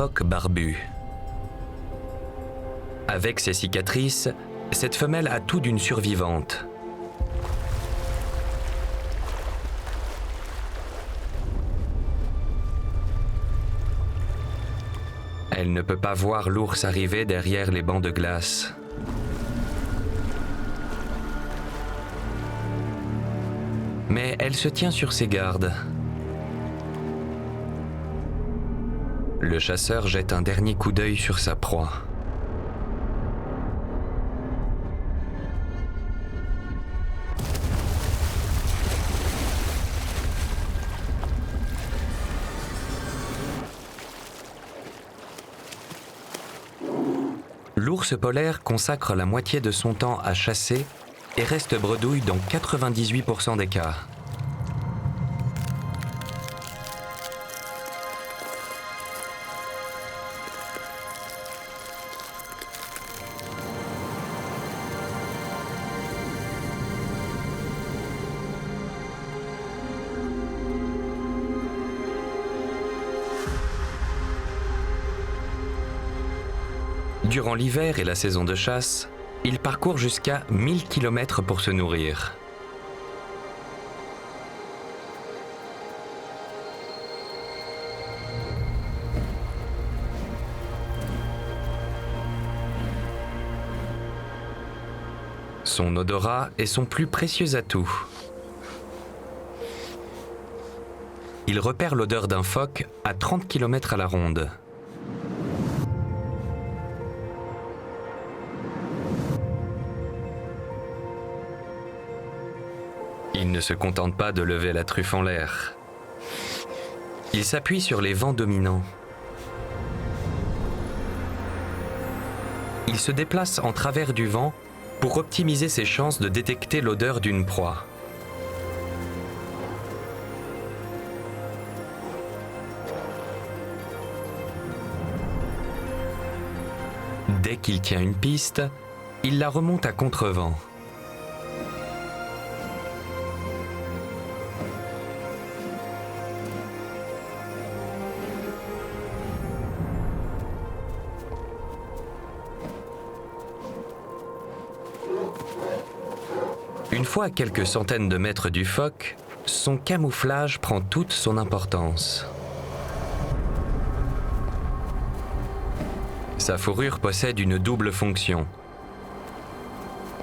phoque barbu. Avec ses cicatrices, cette femelle a tout d'une survivante. Elle ne peut pas voir l'ours arriver derrière les bancs de glace. Mais elle se tient sur ses gardes. Le chasseur jette un dernier coup d'œil sur sa proie. L'ours polaire consacre la moitié de son temps à chasser et reste bredouille dans 98% des cas. Durant l'hiver et la saison de chasse, il parcourt jusqu'à 1000 km pour se nourrir. Son odorat est son plus précieux atout. Il repère l'odeur d'un phoque à 30 km à la ronde. Il ne se contente pas de lever la truffe en l'air. Il s'appuie sur les vents dominants. Il se déplace en travers du vent pour optimiser ses chances de détecter l'odeur d'une proie. Dès qu'il tient une piste, il la remonte à contre-vent. Une fois à quelques centaines de mètres du phoque, son camouflage prend toute son importance. Sa fourrure possède une double fonction.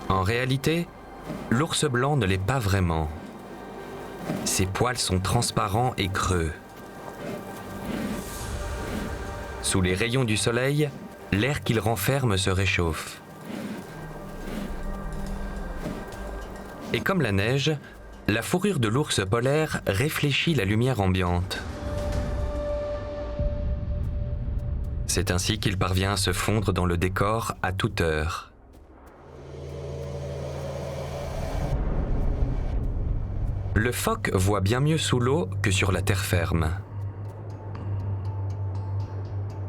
En réalité, l'ours blanc ne l'est pas vraiment. Ses poils sont transparents et creux. Sous les rayons du soleil, l'air qu'il renferme se réchauffe. Et comme la neige, la fourrure de l'ours polaire réfléchit la lumière ambiante. C'est ainsi qu'il parvient à se fondre dans le décor à toute heure. Le phoque voit bien mieux sous l'eau que sur la terre ferme.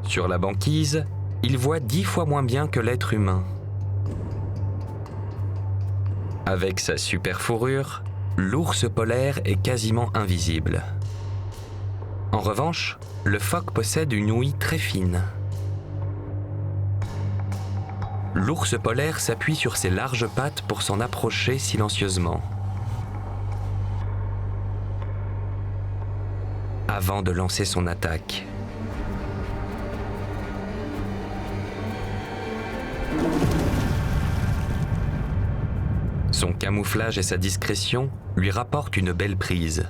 Sur la banquise, il voit 10 fois moins bien que l'être humain. Avec sa super fourrure, l'ours polaire est quasiment invisible. En revanche, le phoque possède une ouïe très fine. L'ours polaire s'appuie sur ses larges pattes pour s'en approcher silencieusement. Avant de lancer son attaque. Son camouflage et sa discrétion lui rapportent une belle prise.